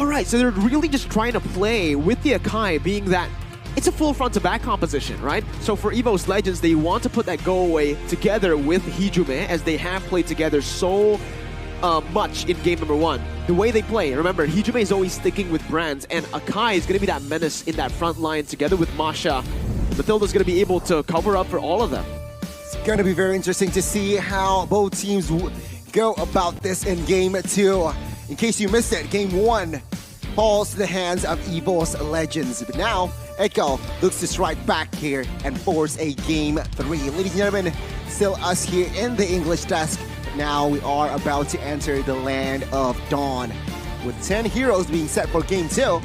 All right, so they're really just trying to play with the Akai, being that it's a full front-to-back composition, right? So for Evos Legends, they want to put that go-away together with Hijume, as they have played together so much in game number 1. The way they play, remember, Hijume is always sticking with Brands, and Akai is going to be that menace in that front line together with Masha. Mathilda's going to be able to cover up for all of them. It's going to be very interesting to see how both teams go about this in game 2. In case you missed it, game 1 falls to the hands of Evos Legends. But now, Echo looks to strike back here and force a game 3. Ladies and gentlemen, still us here in the English desk. But now we are about to enter the land of Dawn. With 10 heroes being set for game 2,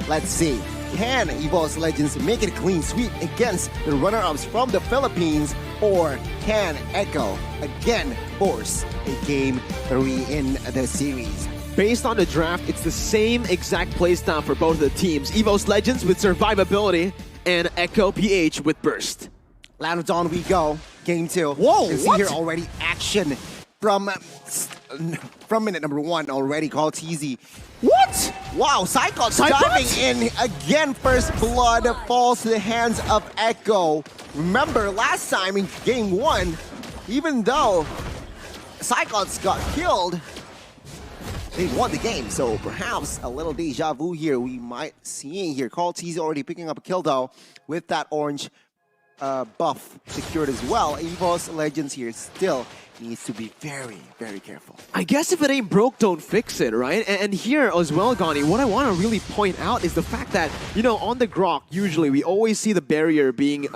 let's see. Can Evos Legends make it a clean sweep against the runner-ups from the Philippines, or can Echo again force a game 3 in the series? Based on the draft, it's the same exact playstyle for both of the teams. Evos Legends with survivability and Echo PH with burst. Land of Dawn we go. Game 2. Whoa, you can see here already action from minute number 1 already. Called TZ. What? Wow, Cyclops diving in again. First blood falls to the hands of Echo. Remember last time in game 1, even though Cyclops got killed, they won the game, so perhaps a little deja vu here we might see here. Call TZ already picking up a kill though with that orange buff secured as well. Evos Legends here still needs to be very, very careful. I guess if it ain't broke, don't fix it, right? And here as well, Gani, what I want to really point out is the fact that, you know, on the Grok, usually we always see the barrier being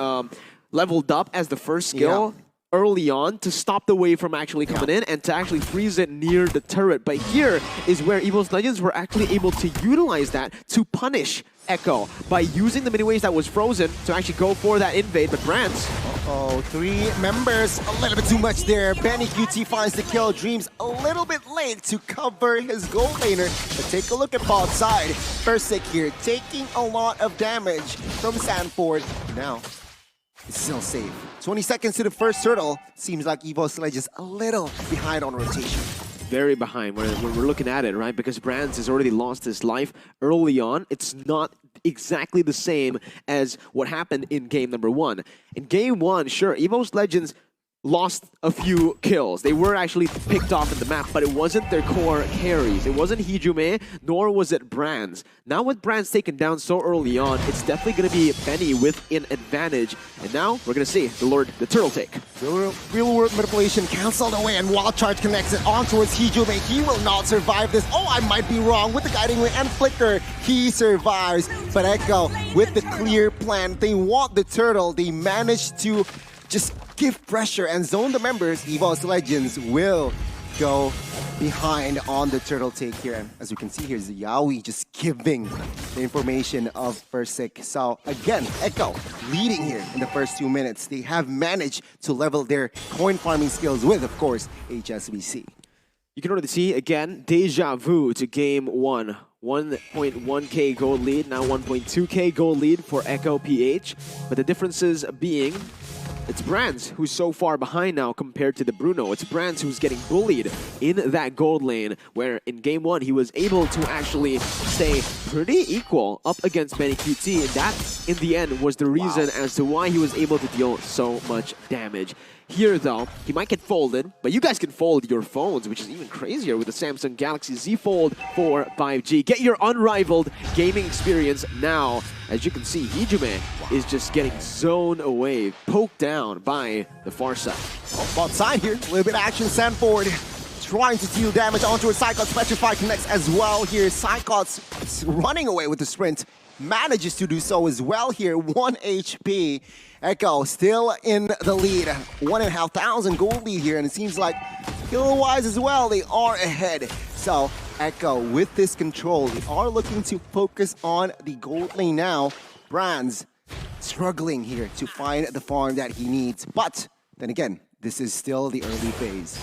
leveled up as the first skill. Yeah. Early on to stop the wave from actually coming in and to actually freeze it near the turret. But here is where Evos Legends were actually able to utilize that to punish Echo by using the mini waves that was frozen to actually go for that invade. But Brands. Uh-oh, 3 members, a little bit too much there. Benny QT finds the kill. Dreams a little bit late to cover his gold laner. But take a look at bot side. Persic here taking a lot of damage from Sanford. Now, it's still safe. 20 seconds to the first turtle. Seems like Evos Legends a little behind on rotation. Very behind when we're looking at it, right? Because Brands has already lost his life early on. It's not exactly the same as what happened in game number 1. In game 1, sure, Evos Legends lost a few kills. They were actually picked off in the map, but it wasn't their core carries. It wasn't Hijume, nor was it Brands. Now with Brands taken down so early on, it's definitely going to be Benny with an advantage. And now we're going to see the turtle take. The real world manipulation cancelled away, and Wild Charge connects it on towards Hijume. He will not survive this. Oh, I might be wrong. With the guiding ray and flicker, he survives. But Echo, with the clear plan, they want the turtle. They managed to just give pressure and zone the members. Evos Legends will go behind on the turtle take here. And as you can see, here's Yaoi just giving the information of Persic. So again, Echo leading here in the first 2 minutes. They have managed to level their coin farming skills with, of course, HSBC. You can already see, again, deja vu to game 1. 1.1k gold lead, now 1.2k gold lead for Echo PH. But the differences being, it's Brands who's so far behind now compared to the Bruno. It's Brands who's getting bullied in that gold lane, where in game 1 he was able to actually stay pretty equal up against Benny QT, and that in the end was the reason as to why he was able to deal so much damage. Here though, he might get folded, but you guys can fold your phones, which is even crazier with the Samsung Galaxy Z Fold for 5G. Get your unrivaled gaming experience now. As you can see, Hijume is just getting zoned away, poked down by the far side. Bot side here, a little bit of action. Sanford trying to deal damage onto it. Cyclops Petrify connects as well here. Cyclops running away with the sprint. Manages to do so as well here. 1 HP. Echo still in the lead. 1,500 gold lead here, and it seems like kill-wise as well, they are ahead. So Echo, with this control, they are looking to focus on the gold lane now. Brands struggling here to find the farm that he needs. But then again, this is still the early phase.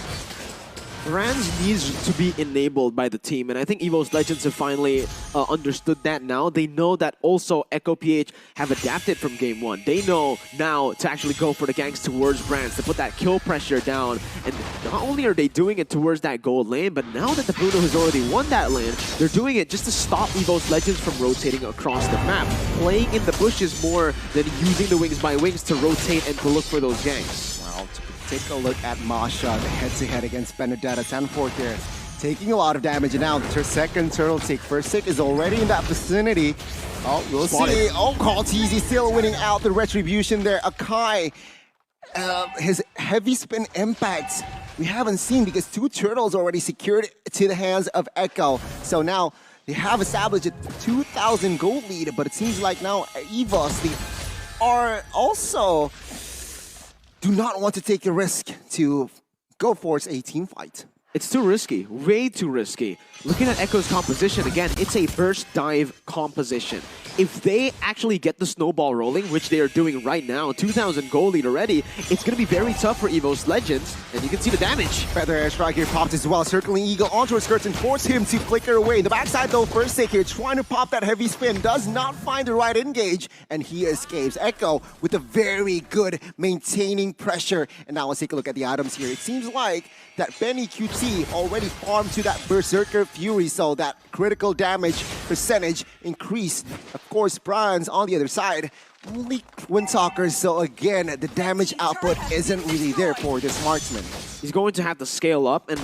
Brands needs to be enabled by the team, and I think Evos Legends have finally understood that now. They know that also Echo PH have adapted from game 1. They know now to actually go for the ganks towards Brands, to put that kill pressure down. And not only are they doing it towards that gold lane, but now that the Bruno has already won that lane, they're doing it just to stop Evos Legends from rotating across the map. Playing in the bushes more than using the wings by wings to rotate and to look for those ganks. Wow, take a look at Masha, the head-to-head against Benedetta. Sanford there, taking a lot of damage. And now the second turtle take. First take is already in that vicinity. Oh, we'll see. Oh, Kaltizi still winning out the retribution there. Akai, his heavy spin impact we haven't seen because 2 turtles already secured to the hands of Echo. So now they have established a 2,000 gold lead, but it seems like now Evos, they are also do not want to take the risk to go force a team fight. It's too risky, way too risky. Looking at Echo's composition, again, it's a burst dive composition. If they actually get the snowball rolling, which they are doing right now, 2,000 gold lead already, it's going to be very tough for Evos Legends, and you can see the damage. Feather Airstrike here popped as well, circling Eagle onto his skirts and force him to flicker away. The backside though, first take here, trying to pop that heavy spin, does not find the right engage, and he escapes. Echo with a very good maintaining pressure. And now let's take a look at the items here. It seems like that Benny QT already farmed to that Berserker Fury, so that critical damage percentage increased. Of course, Bronze on the other side, only Windtalkers, so again, the damage output isn't really there for this marksman. He's going to have to scale up, and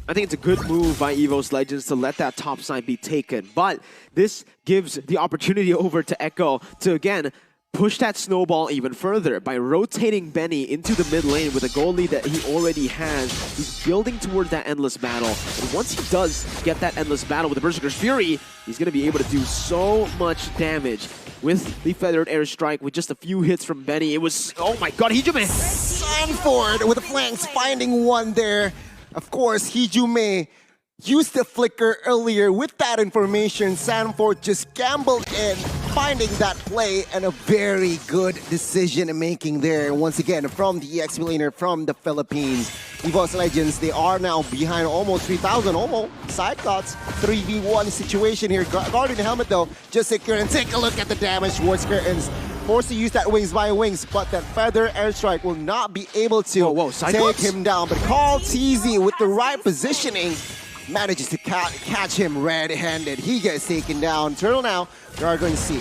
I think it's a good move by Evos Legends to let that top side be taken. But this gives the opportunity over to Echo to, again, push that snowball even further by rotating Benny into the mid lane with a gold lead that he already has. He's building towards that endless battle. And once he does get that endless battle with the Berserker's Fury, he's going to be able to do so much damage with the Feathered Airstrike with just a few hits from Benny. It was, oh my god, Hijume! Sanford with the flanks finding one there. Of course, Hijume used the flicker earlier. With that information, Sanford just gambled in, finding that play, and a very good decision making there. Once again, from the EX laner from the Philippines. Evos Legends, they are now behind almost 3,000, almost side cuts. 3v1 situation here. Guarding the helmet though, just secure, and take a look at the damage towards curtains. Forced to use that wings by wings, but that Feather Airstrike will not be able to take him down. But Kaltizi with the right positioning manages to catch him red-handed. He gets taken down. Turtle now, we are going to see.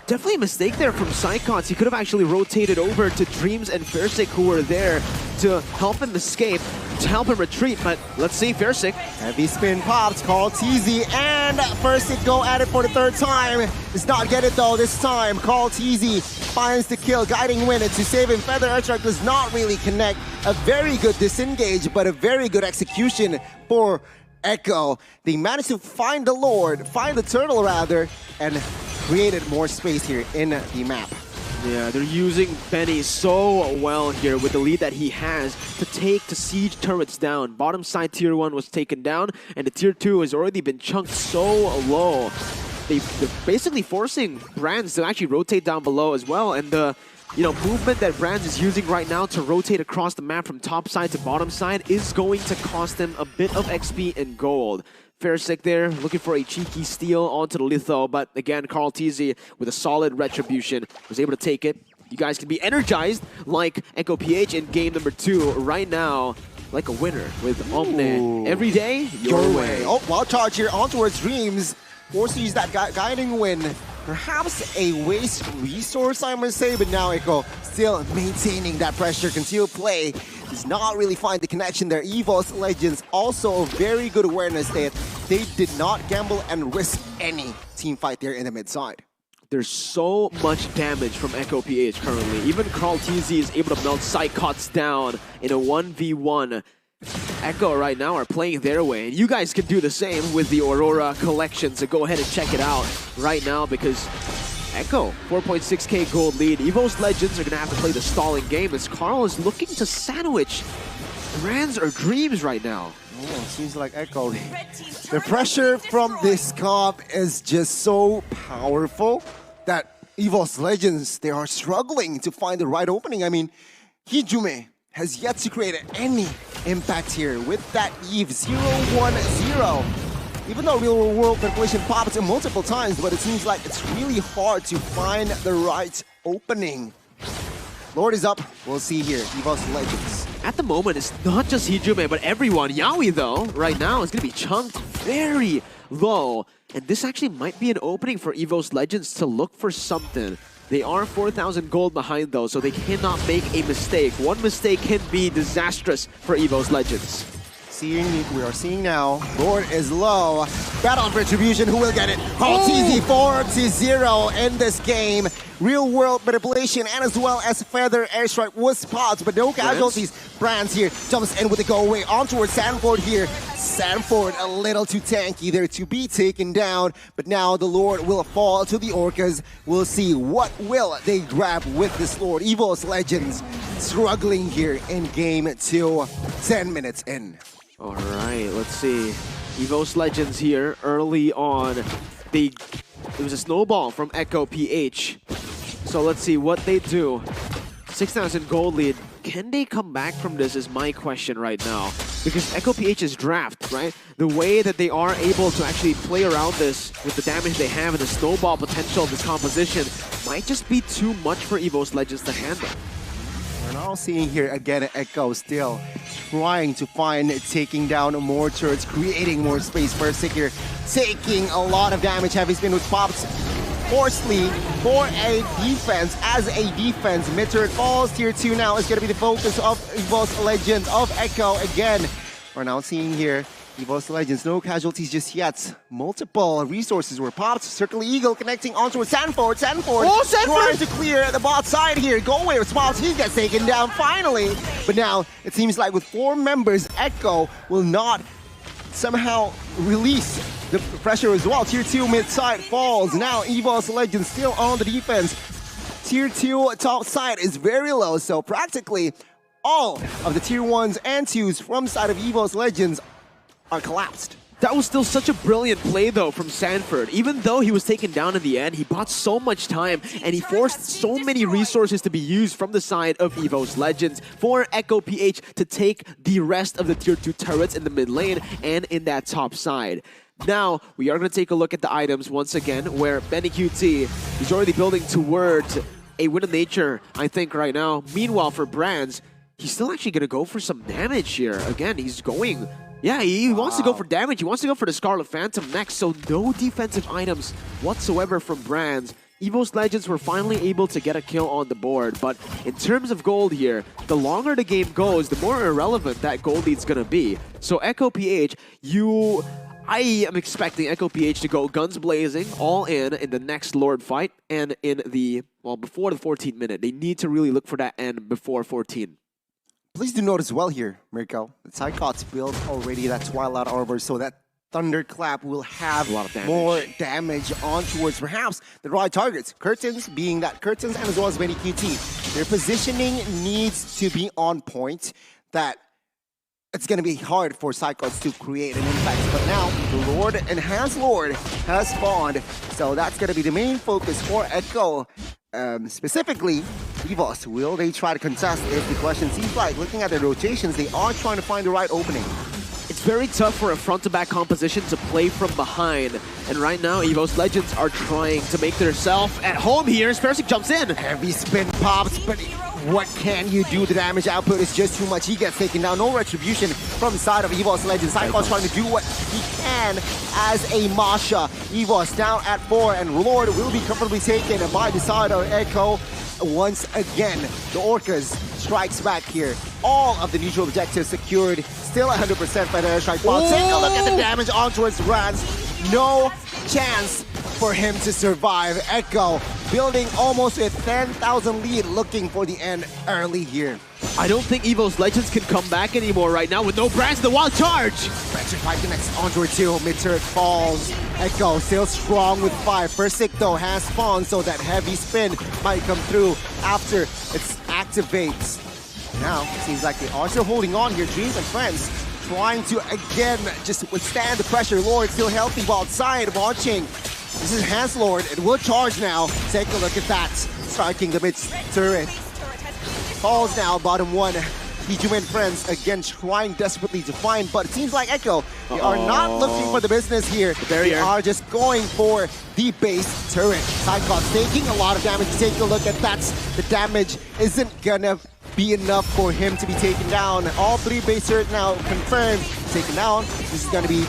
Definitely a mistake there from Psychots. He could have actually rotated over to Dreams and Fersik, who were there to help him escape, to help him retreat, but let's see Fersik. Heavy spin pops, Kaltizi, and Fersik go at it for the 3rd time. Does not get it though this time. Kaltizi finds the kill, guiding Wind to save him. Feather Airstrike does not really connect. A very good disengage, but a very good execution for Echo. They managed to find the Lord, find the turtle rather, and created more space here in the map. Yeah, they're using Benny so well here with the lead that he has to siege turrets down. Bottom side tier 1 was taken down, and the tier 2 has already been chunked so low. They're basically forcing Brands to actually rotate down below as well, and the movement that Brands is using right now to rotate across the map from top side to bottom side is going to cost them a bit of XP and gold. Fersik there, looking for a cheeky steal onto the Litho, but again, Kaltizi with a solid retribution was able to take it. You guys can be energized like Echo PH in game number 2 right now, like a winner with Omne. Every day, your way. Oh, wild charge here on towards Dreams. Forced to use that guiding Wind. Perhaps a waste resource, I must say, but now Echo still maintaining that pressure. Concealed play does not really find the connection there. Evos Legends also a very good awareness that they did not gamble and risk any team fight there in the mid side. There's so much damage from Echo PH currently. Even Kaltizi is able to melt Psychots down in a 1v1. Echo right now are playing their way, and you guys can do the same with the Aurora collection, so go ahead and check it out right now because Echo, 4.6k gold lead. Evos Legends are going to have to play the stalling game as Carl is looking to sandwich Brands or Dreams right now. Oh, it seems like Echo. The pressure from this comp is just so powerful that Evos Legends, they are struggling to find the right opening. I mean, Hijume has yet to create any impact here with that Eve 0-1-0. Even though real world manipulation pops multiple times, but it seems like it's really hard to find the right opening. Lord is up. We'll see here. Evos Legends. At the moment, it's not just Hijume, but everyone. Yaoi, though, right now is going to be chunked very low. And this actually might be an opening for Evos Legends to look for something. They are 4,000 gold behind, though, so they cannot make a mistake. One mistake can be disastrous for Evos Legends. We are seeing now, Lord is low. Battle of Retribution, who will get it? TZ 4-0 in this game. Real world manipulation and as well as Feather Airstrike was spots, but no casualties. Brands here jumps in with the go away on towards Sanford here. Sanford a little too tanky there to be taken down, but now the Lord will fall to the Orcas. We'll see what will they grab with this Lord. Evos Legends struggling here in game 2, 10 minutes in. All right, let's see. Evos Legends here early on. It was a snowball from Echo PH. So let's see what they do. 6,000 gold lead. Can they come back from this is my question right now. Because Echo PH's draft, right? The way that they are able to actually play around this with the damage they have and the snowball potential of this composition might just be too much for Evos Legends to handle. We're now seeing here again Echo still trying to find taking down more turrets, creating more space for Sikir, taking a lot of damage. Heavy spin with pops forcefully for a defense. As a defense, mid turret falls. Tier 2 now is going to be the focus of Evos Legends, of Echo again. We're now seeing here Evos Legends, no casualties just yet. Multiple resources were popped. Circle Eagle connecting onto Sanford. Sanford trying to clear the bot side here. Go away with spots. He gets taken down finally. But now it seems like with 4 members, Echo will not somehow release the pressure as well. Tier 2 mid side falls. Now Evos Legends still on the defense. Tier 2 top side is very low. So practically all of the tier 1s and 2s from side of Evos Legends are collapsed. That was still such a brilliant play, though, from Sanford. Even though he was taken down in the end, he bought so much time, and he forced so many resources to be used from the side of Evos Legends for Echo PH to take the rest of the Tier 2 turrets in the mid lane and in that top side. Now, we are going to take a look at the items once again, where Benny QT, he's already building towards a win of nature, I think, right now. Meanwhile, for Brands, he's still actually going to go for some damage here. Again, he's going... Yeah, he wants to go for damage. He wants to go for the Scarlet Phantom next, so no defensive items whatsoever from Brands. Evos Legends were finally able to get a kill on the board, but in terms of gold here, the longer the game goes, the more irrelevant that gold lead's gonna be. So Echo PH, I am expecting Echo PH to go guns blazing, all in the next Lord fight, and in the, well, before the 14th minute. They need to really look for that end before 14. Please do note as well here, Mirko, the Psychots built already that Twilight Arbor, so that Thunderclap will have a lot of damage. More damage on towards perhaps the right targets. Curtains being that Curtains and as well as Benny QT. Their positioning needs to be on point, that it's going to be hard for Psychots to create an impact. But now, the Lord, Enhanced Lord, has spawned, so that's going to be the main focus for Echo. Specifically, Evos, will they try to contest if the question seems like, looking at their rotations, they are trying to find the right opening. It's very tough for a front-to-back composition to play from behind. And right now, Evos Legends are trying to make themselves at home here. Spersic jumps in. Heavy spin pops, but what can you do? The damage output is just too much. He gets taken down. No retribution from the side of Evos Legends. Cyclone's trying to do what he can as a Masha. Evos down at 4, and Lord will be comfortably taken by the side of Echo. Once again, the Orcas strikes back here. All of the neutral objectives secured. Still 100% by the airstrike. Take a look at the damage on towards Rans. No chance for him to survive. Echo building almost a 10,000 lead, looking for the end early here. I don't think Evos Legends can come back anymore right now with no Brands. The wild charge! Electrified connects onto 2. Mid-turret falls. Echo still strong with 5. Persic though has spawned, so that heavy spin might come through after it activates. Now, it seems like they are still holding on here. Dreams and Friends trying to again just withstand the pressure. Lord still healthy while outside watching. This is Hans Lord. It will charge now. Take a look at that. Striking the mid turret. Falls now, bottom 1. Hijum and friends again trying desperately to find, but it seems like Echo, they are not looking for the business here. They are just going for the base turret. Cyclops taking a lot of damage. Take a look at that. The damage isn't gonna be enough for him to be taken down. All 3 base turret now confirmed, taken down. This is gonna be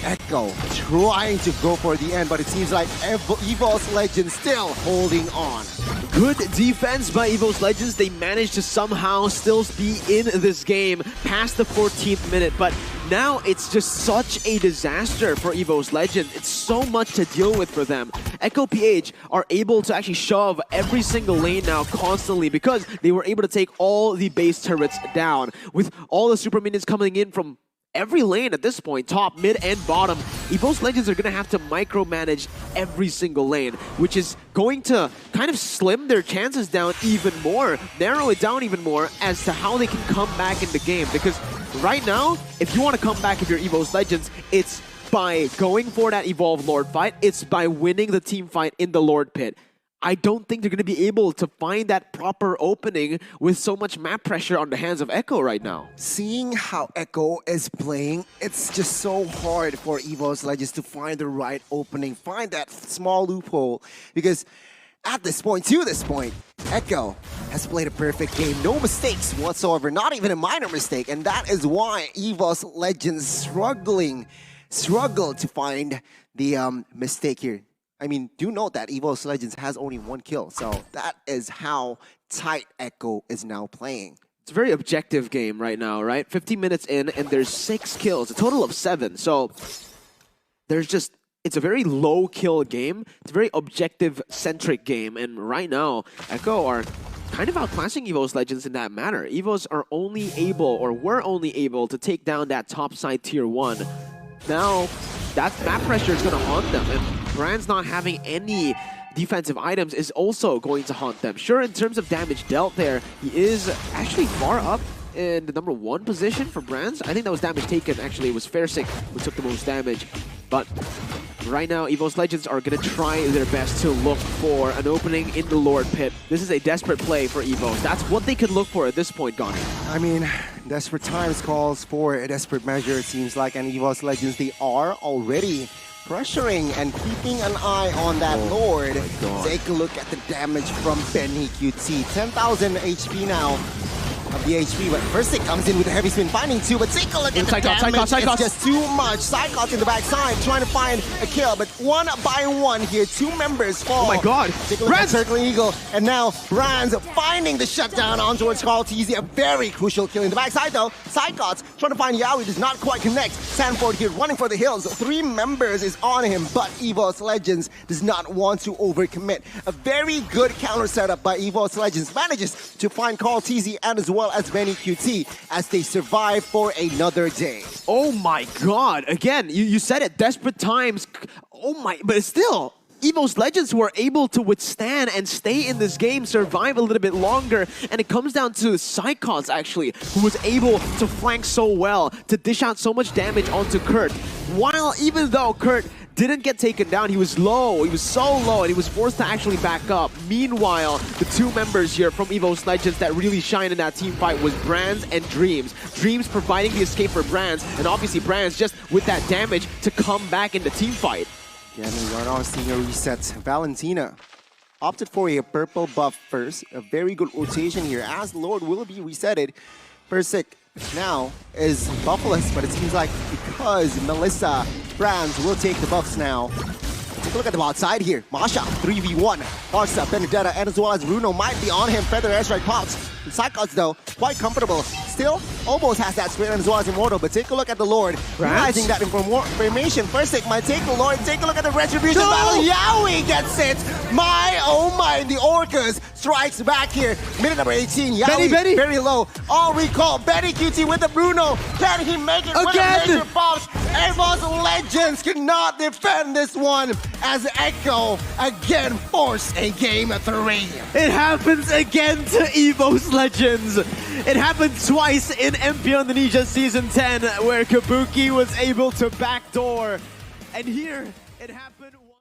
Echo trying to go for the end, but it seems like Evos Legends still holding on. Good defense by Evos Legends. They managed to somehow still be in this game past the 14th minute, but now it's just such a disaster for Evos Legends. It's so much to deal with for them. Echo PH are able to actually shove every single lane now constantly because they were able to take all the base turrets down. With all the super minions coming in from every lane at this point, top, mid, and bottom, Evos Legends are going to have to micromanage every single lane, which is going to kind of slim their chances down even more, narrow it down even more as to how they can come back in the game. Because right now, if you want to come back if you're Evos Legends, it's by going for that Evolved Lord fight, it's by winning the team fight in the Lord Pit. I don't think they're going to be able to find that proper opening with so much map pressure on the hands of Echo right now. Seeing how Echo is playing, it's just so hard for Evos Legends to find the right opening, find that small loophole, because at this point, to this point, Echo has played a perfect game. No mistakes whatsoever, not even a minor mistake, and that is why Evos Legends struggle to find the mistake here. I mean, do note that Evos Legends has only 1 kill, so that is how tight Echo is now playing. It's a very objective game right now, right? 15 minutes in, and there's 6 kills, a total of 7. So there's just, it's a very low kill game. It's a very objective-centric game, and right now, Echo are kind of outclassing Evos Legends in that manner. Evos are only able, or were only able, to take down that top side tier 1. Now, that map pressure is going to haunt them, and Brand's not having any defensive items is also going to haunt them. Sure, in terms of damage dealt there, he is actually far up in the number 1 position for Brands. I think that was damage taken. Actually, it was Fairsick who took the most damage. But right now, Evos Legends are going to try their best to look for an opening in the Lord Pit. This is a desperate play for Evos. That's what they could look for at this point, Gani. I mean, desperate times calls for a desperate measure, it seems like, and Evos Legends, they are already pressuring and keeping an eye on that Lord. Take a look at the damage from Benny QT. 10,000 HP now of the HP, but Versick comes in with a heavy spin, finding 2, but take a look at the damage. It's just too much. Cyclops in the backside trying to find a kill, but one by one here, 2 members fall. Oh my god. Take a look at Circling Eagle, and now Brands finding the shutdown on towards Carl TZ. A very crucial kill in the backside though. Cyclops trying to find Yaoi, does not quite connect. Sanford here running for the hills. 3 members is on him, but Evos Legends does not want to overcommit. A very good counter setup by Evos Legends. Manages to find Carl TZ and as well as Benny QT as they survive for another day. Oh my god. Again, you said it, desperate times. Oh my, but still, Evos Legends were able to withstand and stay in this game, survive a little bit longer, and it comes down to Psychons actually, who was able to flank so well, to dish out so much damage onto Kurt. While even though Kurt didn't get taken down, he was low, he was so low, and he was forced to actually back up. Meanwhile, the 2 members here from Evos Legends that really shine in that team fight was Brands and Dreams. Dreams providing the escape for Brands, and obviously Brands just with that damage to come back in the team fight. Again, we are now seeing a reset. Valentina opted for a purple buff first. A very good rotation here as Lord will be resetted. Versick now is buffless, but it seems like because Melissa Brands will take the buffs now. Take a look at the outside here. Masha, 3v1. Barca, Benedetta, and as well as Bruno might be on him. Feather airstrike pops. Cyclops, though, quite comfortable. Still, almost has that spirit as well as Immortal, but take a look at the Lord. Realizing that information, Versick might take the Lord. Take a look at the Retribution battle. Yaoi gets it. My, oh my, the Orcas strikes back here. Minute number 18. Yaoi, Benny. very low. All recall. Benny QT with the Bruno. Can he make it with a major pops? Evos Legends cannot defend this one as Echo again force a game 3. It happens again to Evos Legends. It happened twice in Mpl Indonesia Season 10 where Kabuki was able to backdoor. And here, it happened